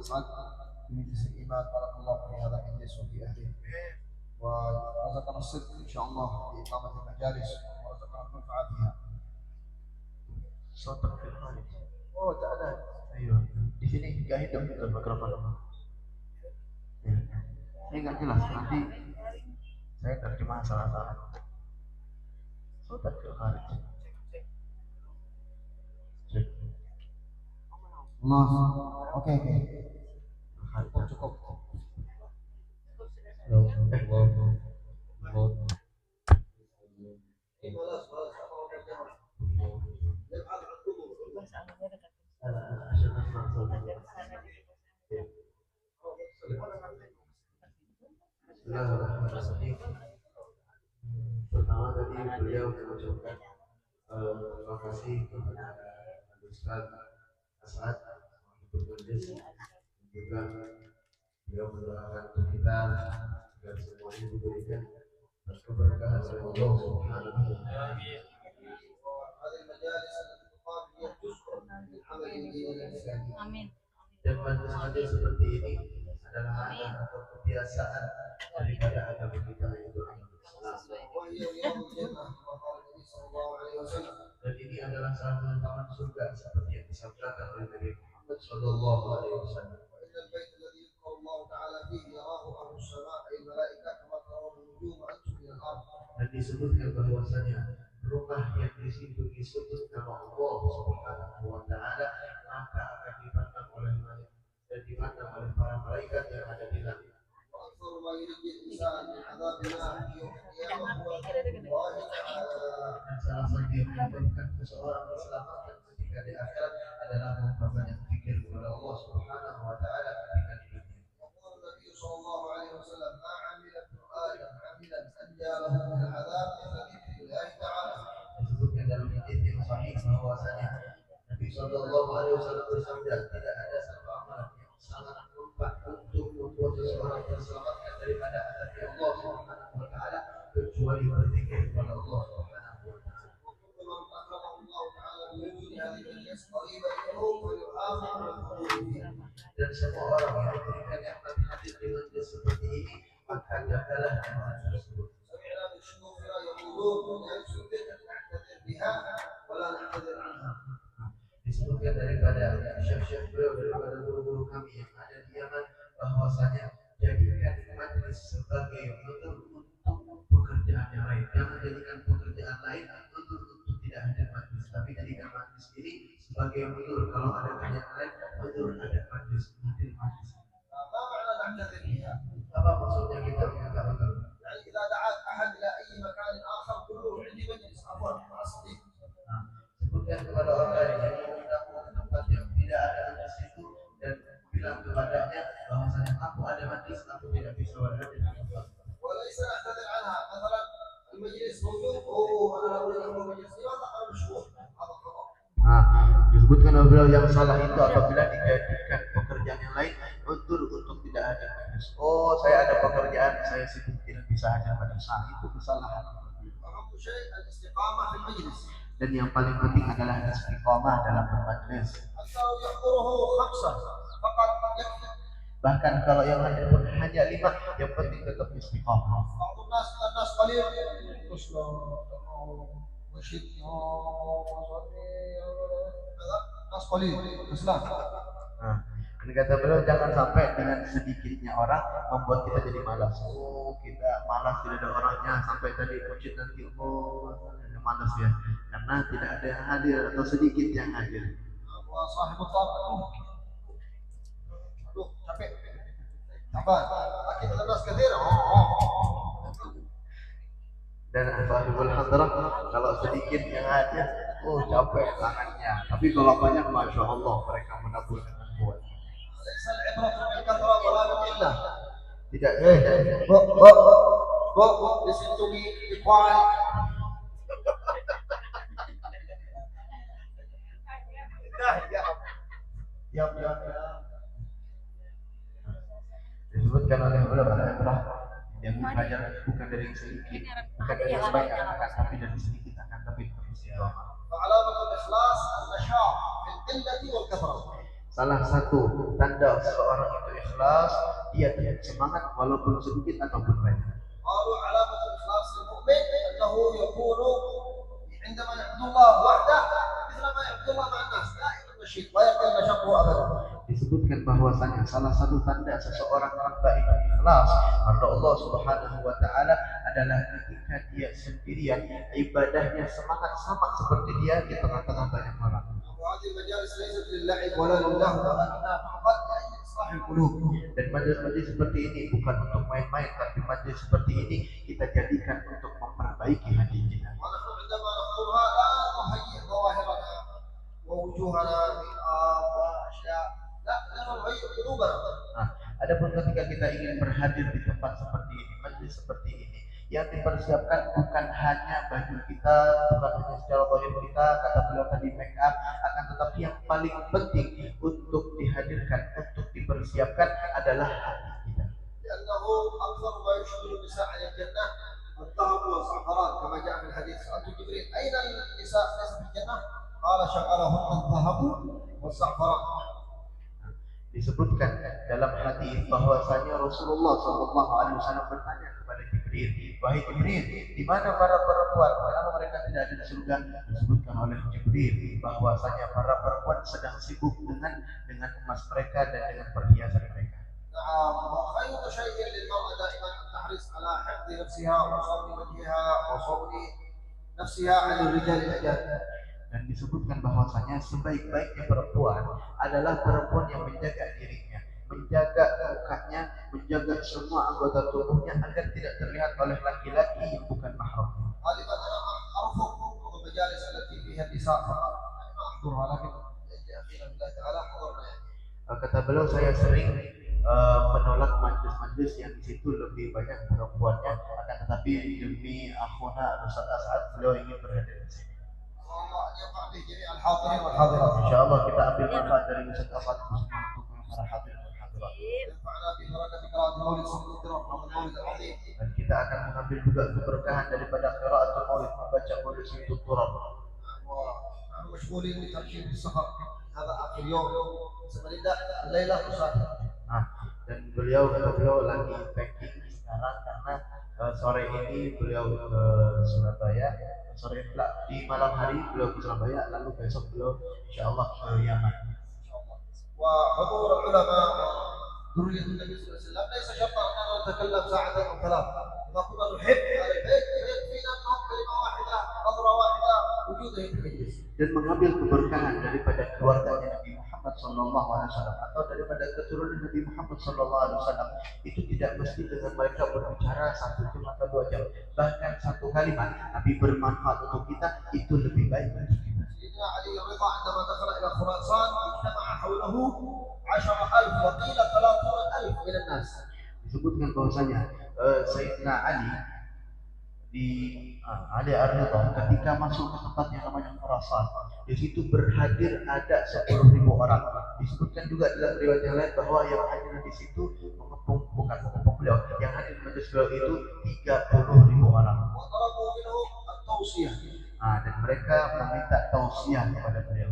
ويسعد بمجلس الإيمان. بارك الله في هذا المجلس وفي أهله، ورزقنا الصدق إن شاء الله في إقامة المجالس، ورزقنا المنفعة فيها. صوتك في الخارج. Oh, tak ada. Ayo, di sini nggak hidup itu mikrofon. Saya nggak jelas, nanti saya terjemah salah-salah. صوتك في الخارج. Allah. Oke. Cukup. Pertama tadi beliau mengucapkan terima kasih kepada Ustaz Asad bermajelis, juga beliau mendoakan untuk kita agar semuanya diberikan keberkahan oleh Allah Subhanahu wa Ta'ala. Amin. Dan majelis seperti ini adalah adat atau kebiasaan daripada agama kita, yaitu agama Islam. Dan ini adalah salah satu taman surga seperti yang disabdakan oleh Nabi Muhammad Sallallahu Alaihi Wasallam. Dan disebutkan bahwasanya rumah yang di situ disebut nama Allah Subhanahu wa Ta'ala, maka akan dipandang oleh dan dipandang oleh para malaikat yang ada di langit. Dan salah satu yang menyebabkan seseorang diselamatkan ketika di akhirat adalah memperbanyak zikir kepada Allah Subhanahu wa Ta'ala ketika di dunia. Disebutkan dalam hadis yang sahih bahwasanya Nabi Sallallahu Alaihi Wasallam bersabda, tidak ada satu amalan yang sangat bermanfaat untuk membuat seseorang terselamatkan daripada azab Allah Subhanahu wa Ta'ala kecuali berzikir kepada Allah Subhanahu wa Ta'ala. Dan semua orang yang diberikan nikmat hadir di majlis seperti ini, maka jagalah nikmat tersebut. Disebutkan daripada syekh-syekh beliau, daripada guru-guru kami yang ada di Yaman, bahwasanya jadikan majlis sebagai untuk pekerjaan yang lain. Jangan jadikan pekerjaan lain untuk tidak hadir majlis, tapi jadikan majlis ini sebagai untuk kalau ada kerjaan lain untuk ada majlis, hadir majlis. Apa maksudnya kita minta betul? Sebutkan kepada orang lain yang mengundangmu ke tempat yang tidak ada di situ dan bilang kepadanya bahwasanya aku ada majlis, aku tidak bisa hadir di tempat. Disebutkan oleh beliau yang salah itu apabila dijadikan pekerjaan yang lain untuk tidak ada majlis. Oh, saya ada pekerjaan, saya sibuk tidak bisa hadir majlis. Itu kesalahan. Dan yang paling penting adalah istiqamah dalam bermajlis. Bahkan kalau yang hadir pun hanya 5, yang penting tetap istiqamah. Ini kata beliau, jangan sampai dengan sedikitnya orang membuat kita jadi malas. Oh, kita malas, tidak ada orangnya, sampai tadi masjid nanti malas ya, karena tidak ada yang hadir atau sedikit yang hadir. Capek. Kita lepas kathir. Dan sahibul hadrah kalau sedikit yang hadir, capek tangannya. Tapi kalau banyak, masya Allah, mereka menabur dengan kuat. Tidak. Listen to me. Be quiet. Ya. Disebutkan oleh ulama ibrah yang belajar bukan dari yang sedikit, bukan dari yang banyak akan, tapi dari sedikit akan, tapi istiqamah. Salah satu tanda seorang itu ikhlas, dia tetap semangat walaupun sedikit ataupun banyak. قالوا علامة إخلاص المؤمن أنه يكون عندما يعبد الله وحده مثل ما يعبد الله مع الناس لا يكون نشيط لا يقل نشاطه أبدا. Disebutkan bahwasanya salah satu tanda seseorang hamba itu ikhlas karena Allah Subhanahu wa taala adalah ketika dia sendirian ibadahnya semangat sama seperti dia di tengah-tengah banyak orang. وهذه المجالس ليست للعب ولا للهو ولكنها فقط لإصلاح القلوب. Dan majlis-majlis seperti ini bukan untuk main-main, tapi majlis seperti ini kita jadikan untuk memperbaiki hati kita. ونحن عندما نحضرها لا نهيئ ظواهرنا ووجوهنا وأشياء لا نهيئ قلوبنا. Nah, adapun ketika kita ingin berhadir di tempat seperti ini, majlis seperti ini, yang dipersiapkan bukan hanya baju kita, bukan hanya secara zahir kita, kata beliau tadi make up, akan tetapi yang paling penting untuk dihadirkan, untuk dipersiapkan adalah hati kita. لأنه أكثر ما يشغل النساء عن الجنة الذهب والزعفران كما جاء في الحديث سألت جبريل أين النساء ليس في الجنة؟ قال شغلهن الذهب والزعفران. Disebutkan dalam hadis bahwasanya Rasulullah SAW bertanya kepada Jibril, wahai Jibril, di mana para perempuan? Kenapa mereka tidak ada di surga? Disebutkan oleh Jibril bahwasanya para perempuan sedang sibuk dengan emas mereka dan dengan perhiasan mereka. نعم وخير شيء للمرأة دائما أن تحرص على حفظ نفسها وصون وجهها وصون نفسها عن الرجال الأجانب. Dan disebutkan bahwasanya sebaik-baiknya perempuan adalah perempuan yang menjaga dirinya, menjaga mukanya, menjaga semua anggota tubuhnya agar tidak terlihat oleh laki-laki yang bukan mahram. غالبا أنا أرفض المجالس التي فيها النساء فقط أنا أحضرها لكن أخيرا بالله تعالى حضرنا. Kata beliau, saya sering menolak majlis-majlis yang di situ lebih banyak perempuannya, akan tetapi demi akhuna Ustaz As'ad beliau ingin berhadir di sini. Insyaallah kita ambil manfaat dari Ustaz As'ad untuk para hadirin dan hadirat. Dan kita akan mengambil juga keberkahan daripada qiraatul maulid, membaca maulid Sayyidul Turab. مشغولين بترشيد السفر هذا آخر يوم سنبدأ الليلة مسافر. Dan beliau lagi packing sekarang karena sore ini beliau ke Surabaya, sore di malam hari beliau ke Surabaya, lalu besok beliau insyaallah ke Yaman. وحضور العلماء ذرية النبي صلى الله عليه وسلم ليس شرطا أننا نتكلم ساعة أو ثلاث. إذا كنا نحب أهل البيت فيكفينا أنهم كلمة واحدة نظرة واحدة وجودهم في المجلس. Dan mengambil keberkahan daripada keluarganya Nabi Muhammad SAW atau daripada keturunan Nabi Muhammad SAW itu tidak mesti dengan mereka berbicara 1 jam atau 2 jam, bahkan 1 kalimat tapi bermanfaat untuk kita, itu lebih baik untuk kita. سيدنا علي الرضا عندما دخل إلى خراسان اجتمع حوله 10,000 وقيل 30,000 من الناس. Disebutkan bahwasanya Sayyidina Ali Ar-Ridha ketika masuk ke tempat yang namanya Khurasan, di situ berhadir ada 10.000 orang. Disebutkan juga dalam riwayat yang lain bahwa yang hadir di situ bukan mengepung beliau, yang hadir di majelis beliau itu 30.000 orang. Dan mereka meminta tausiah kepada beliau.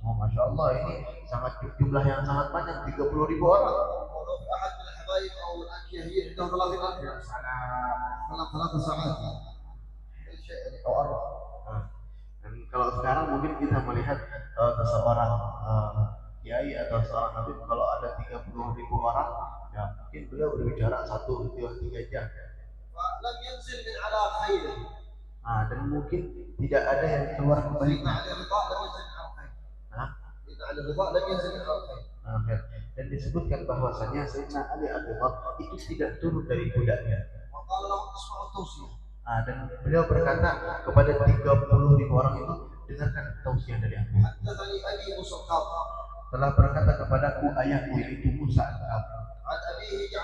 Oh, Masya Allah, ini sangat jumlah yang sangat banyak, 30.000 orang. Dan kalau sekarang mungkin kita melihat seseorang kiai atau seorang habib, kalau ada 30.000 orang, ya mungkin beliau berbicara 1, 2, 3 jam. Dan mungkin tidak ada yang keluar kembali. Dan disebutkan bahwasanya Sayyidina Ali Ar-Ridha itu tidak turun dari kudanya. Dan beliau berkata kepada 30.000 orang itu, dengarkan tausiah dari aku. Telah berkata kepadaku ayahku yaitu Musa al-Qadhi,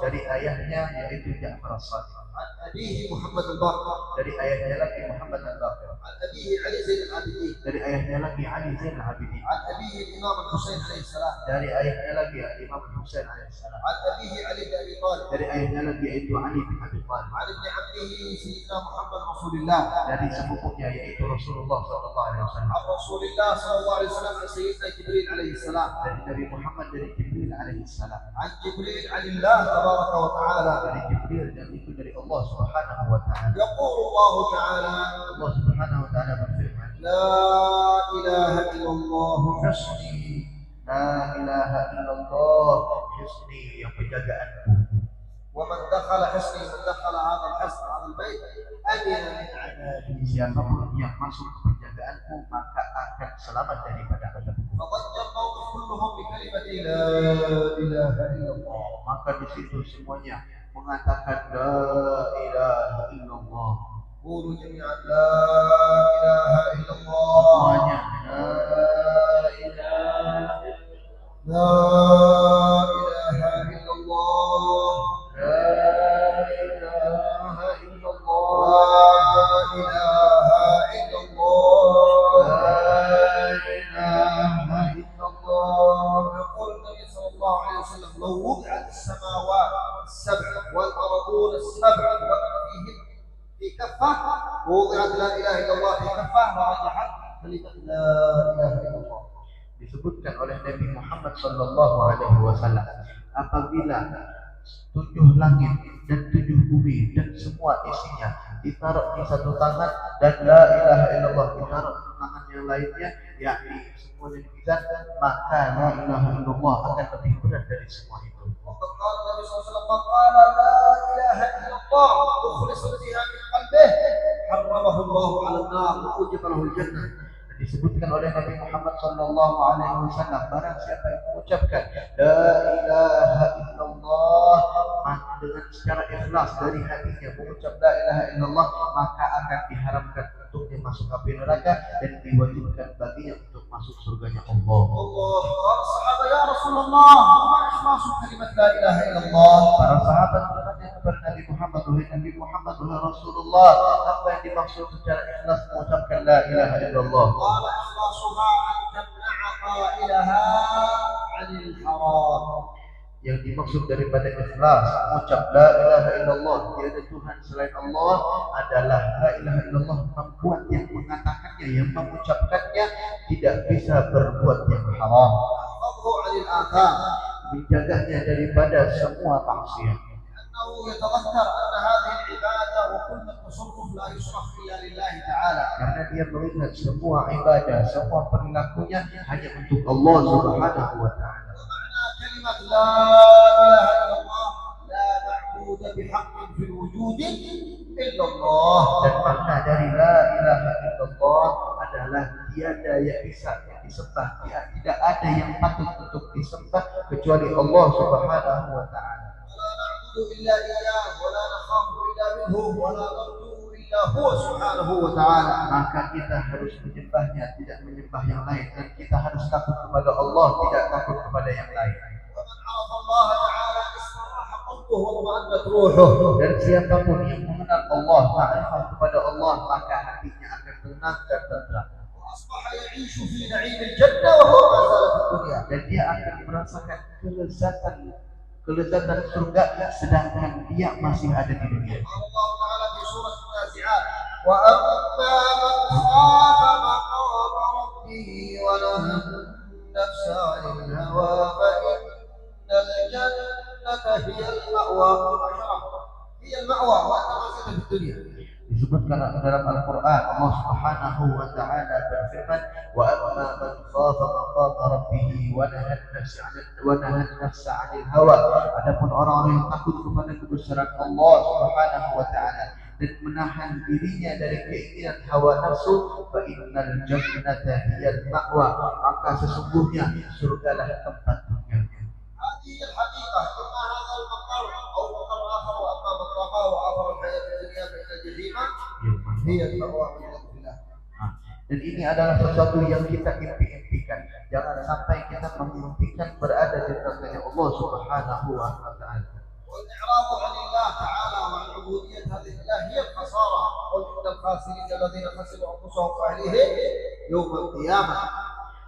dari ayahnya yaitu Ja'far as-Sadiq, Muhammad al-Baqir, dari ayahnya lagi Muhammad al-Baqir, عن أبيه علي زين العابدين dari ayahnya lagi Ali Zain al-Abidin, عن أبيه الإمام الحسين عليه السلام dari ayahnya lagi Imam Husain alaihissalam, عن أبيه علي بن أبي طالب dari ayahnya lagi yaitu Ali bin Abi Thalib, عن ابن عمه سيدنا محمد رسول الله dari sepupunya yaitu Rasulullah sallallahu alaihi wasallam, عن رسول الله صلى الله عليه وسلم عن سيدنا جبريل عليه السلام dari Nabi Muhammad dari Jibril alaihissalam, عن جبريل عن الله تبارك وتعالى dari Jibril dan itu dari Allah subhanahu wa ta'ala. يقول الله تعالى Allah subhanahu wa ta'ala berfirman, لا إله إلا الله حسني La ilaha illallah hisni, yang penjagaanku. ومن دخل حسني من دخل هذا الحسن هذا البيت أمن من عذابي Siapapun yang masuk ke penjagaanku maka akan selamat daripada azabku. فضج القوم كلهم بكلمة لا إله إلا الله Maka di situ semuanya mengatakan la ilaha illallah. قولوا جميعا لا إله إلا الله Semuanya la ilaha لا إله إلا الله la ilaha illallah. لا إله إلا الله La ilaha illallah. يقول النبي صلى الله عليه وسلم لو وضعت السماوات السبع والأرضون السبع وما فيهن في كفة ووضعت لا إله إلا الله في كفة لرجحت كلمة لا إله إلا الله. Disebutkan oleh Nabi Muhammad sallallahu alaihi wasallam, apabila 7 langit dan 7 bumi dan semua isinya ditaruh di satu tangan dan la ilaha illallah ditaruh di tangan yang lainnya, yakni semuanya dipijak, maka la ilaha illallah akan lebih berat dari semua itu. وقد قال النبي صلى الله عليه وسلم من قال لا إله إلا الله مخلص بها من قلبه حرمه الله على النار وأوجب له الجنة. Disebutkan oleh Nabi Muhammad sallallahu alaihi wasallam, barang siapa yang mengucapkan la ilaha illallah dengan secara ikhlas dari hatinya, mengucap la ilaha illallah, maka akan diharamkan untuknya masuk api neraka dan diwajibkan baginya untuk masuk surganya Allah. الله قال الصحابة يا رسول الله وما إخلاص كلمة لا إله إلا الله. Para sahabat bertanya kepada Nabi Muhammad, wahai Nabi Muhammad, wahai Rasulullah, apa yang dimaksud secara ikhlas mengucapkan la ilaha illallah? قال إخلاصها أن تمنع قائلها عن الحرام. Yang dimaksud daripada ikhlas mengucap la ilaha illallah, tiada Tuhan selain Allah, adalah la ilaha illallah membuat yang mengatakannya, yang mengucapkannya tidak bisa berbuat yang haram, حفظه عن الآثام menjaganya daripada semua maksiat. أنه يتذكر أن هذه العبادة وكل التصرف لا يصرف إلا لله تعالى. Karena dia melihat semua ibadah, semua perilakunya hanya untuk Allah Subhanahu wa ta'ala. ومعنى كلمة لا إله إلا الله لا معبود بحق في الوجود إلا الله. Dan makna dari la ilaha illallah adalah tiada yang bisa disembah, tidak ada yang patut untuk disembah kecuali Allah Subhanahu wa ta'ala. ولا نعبد إلا إياه ولا نخاف إلا منه ولا نرجو إلا هو سبحانه وتعالى. Maka kita harus menyembahnya, tidak menyembah yang lain, dan kita harus takut kepada Allah, tidak takut kepada yang lain. ومن عرف الله تعالى استراح قلبه واطمأنت روحه. Dan siapapun yang mengenal Allah, ma'rifah kepada Allah, maka hatinya akan tenang dan tentram. وأصبح يعيش في نعيم الجنة وهو ما زال في الدنيا. Dan dia akan merasakan kelezatan surga sedangkan dia masih ada di dunia. قال الله تعالى في سورة النازعات وأما من خاف مقام ربه ونهى النفس عن الهوى فإن الجنة هي المأوى. هي المأوى وأنت ما زلت في الدنيا. Disebutkan dalam Al-Quran, Allah Subhanahu wa ta'ala berfirman, wa amma man khafa maqama rabbih wa nahan nafsa 'anil hawa. Adapun orang-orang yang takut kepada kebesaran Allah Subhanahu wa ta'ala dan menahan dirinya dari keinginan hawa nafsu, fa innal jannata hiyal ma'wa, maka sesungguhnya surgalah tempat tinggalnya. هذه الحقيقة إما هذا المقر أو مقر آخر وأما من طغى وآثر الحياة الدنيا فإن الجحيم هي المأوى والعياذ بالله. Dan ini adalah sesuatu yang kita impi-impikan. Jangan sampai kita memimpikan berada di neraka Allah Subhanahu wa ta'ala. والإعراض عن الله تعالى وعن عبودية هذه الله هي الخسارة. قل إن الخاسرين الذين خسروا أنفسهم أنفسهم فعليه يوم القيامة.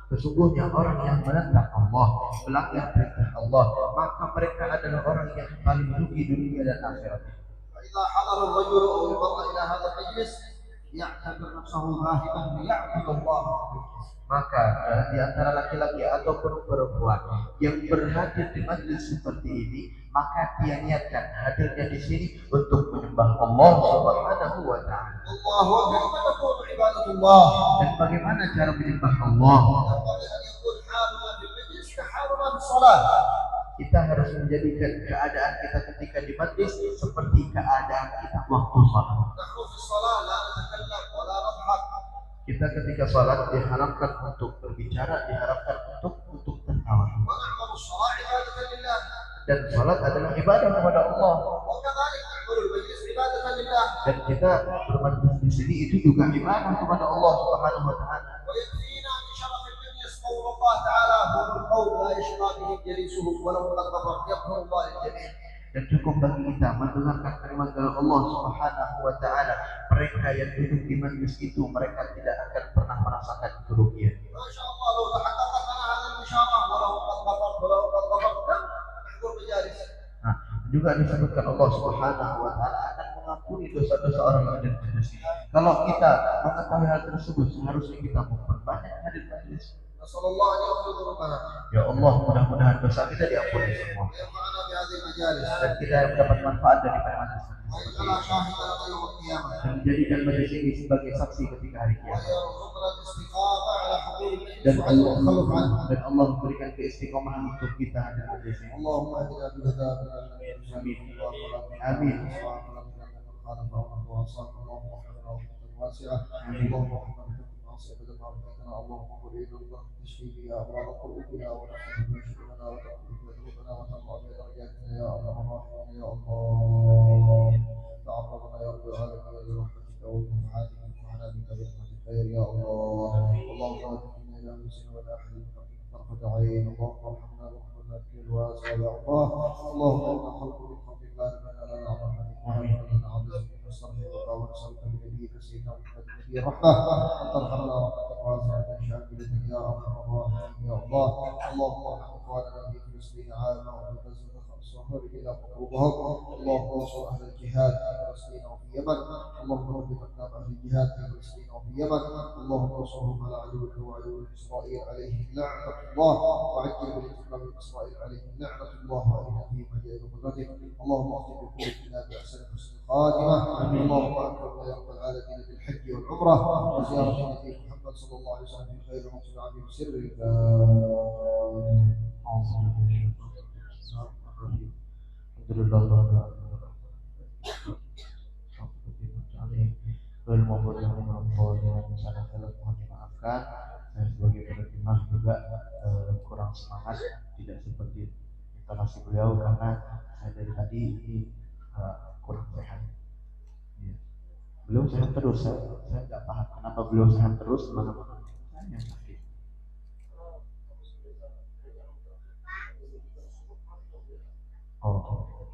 Sesungguhnya orang yang menentang Allah, melanggar perintah Allah, maka mereka adalah orang yang paling rugi dunia dan akhirat. فإذا حضر الرجل أو المرأة إلى هذا المجلس يعتبر نفسه ذاهبا ليعبد الله. Maka di antara laki-laki ataupun perempuan yang berhadir di majlis seperti ini, maka dia niatkan hadirnya di sini untuk menyembah Allah Subhanahu wa taala. الله وكيف تكون عبادة الله؟ Dan bagaimana cara menyembah Allah? ينبغي أن يكون حالنا في المجلس كحالنا في الصلاة. Kita harus menjadikan keadaan kita ketika di majlis seperti keadaan kita waktu salat. نحن في الصلاة لا نتكلم ولا نضحك. Kita ketika salat diharapkan untuk berbicara, diharapkan untuk tertawa. ونعمل الصلاة عبادة لله. Dan salat adalah ibadah kepada Allah. وكذلك نعمل المجلس عبادة لله. Dan kita bermajlis di sini itu juga ibadah kepada Allah Subhanahu wa taala. ويكفينا من شرف المجلس قول الله تعالى هو القول لا يشقى به جليسه ولو قد غفر يغفر الله للجميع. Dan cukup bagi kita mendengarkan kalimat dari Allah Subhanahu wa taala. Mereka yang duduk di majlis itu mereka tidak akan pernah merasakan kerugian. ما شاء الله لو تحققت لنا هذه البشارة ولو قد غفرت ولو قد غفرت كم نحضر مجالس. Nah, juga disebutkan Allah Subhanahu wa taala akan mengampuni dosa-dosa orang yang ada di majlis ini. Kalau kita mengetahui hal tersebut, seharusnya kita memperbanyak hadir majlis. نسأل الله أن يغفر ذنوبنا Ya Allah, mudah-mudahan dosa kita diampuni semua وينفعنا بهذه المجالس dan kita mendapat manfaat daripada majlis ini. ويجعلها شاهدا لنا يوم القيامة Dan menjadikan majlis ini sebagai saksi ketika hari kiamat. ويرزقنا الاستقامة على حضور Dan المجلس وعدم التخلف عنه. Allah memberikan keistiqomahan untuk kita hadir majlis ini. اللهم اهدنا بهدى Amin. آمين. اللهم وصلنا اللهم وفقنا واسعة اللهم وفقنا بالمعصية بدل ما رحمتنا اللهم قل إلى الله تشفي بها أمراض قلوبنا ونفسنا وشرنا وتقبل ذنوبنا وترفع بدرجاتنا يا أرحم الراحمين يا الله تعرضنا يا رب العالمين برحمتك وبنفعاتك ومعنا بك برحمة الخير يا الله اللهم لا تكلنا إلى أنفسنا ولا أحد من طرفة عين اللهم ارحمنا برحمتك الواسعة يا الله اللهم إنا خلق من خلقك لا نبنى لنا رحمتك ولنا عبدك نستغفرك ونسألك بنبيك سيدنا محمد نبي الرحمة أن ترحمنا رحمة واسعة شاملة يا أرحم الراحمين يا الله اللهم ارحم إخواننا في فلسطين عامة وفي غزة خاصة إلى قلوبهم اللهم انصر أهل الجهاد في فلسطين وفي اليمن اللهم ثبت أقدام أهل الجهاد في فلسطين وفي اليمن اللهم انصرهم على عدوك وعدو إسرائيل عليهم لعنة الله وعجل بالانتقام من إسرائيل عليهم لعنة الله وأرنا فيهم عجائب قدرتك اللهم اختم بقلوبنا بأحسن حسن الخاتمة اللهم أكرمنا يا رب العالمين بالحج والعمرة وزيارة النبي محمد صلى الله عليه وسلم في خير ومقصد عظيم سر dimaafkan. Saya sebagai penerjemah juga kurang semangat, tidak seperti intonasi beliau karena saya dari tadi ini kurang sehat. Ya. Beliau sehat terus, saya tidak paham kenapa beliau sehat terus, mana-mana saya yang sakit. Oh,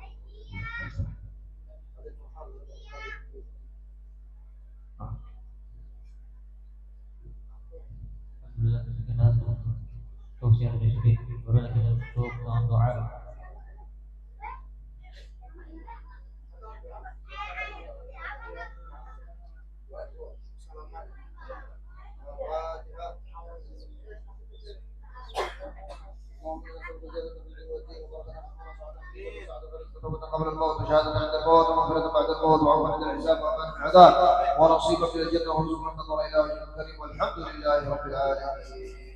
Alhamdulillah ketika nazar tausiah dari sedikit baru kita tutup dengan doa. قبل الموت شهادة عند الموت ومغفرة بعد الموت وعفوا عند الحساب وأمان من العذاب ونصيبا من الجنة ورزقنا النظر إلى وجه الكريم والحمد لله رب العالمين.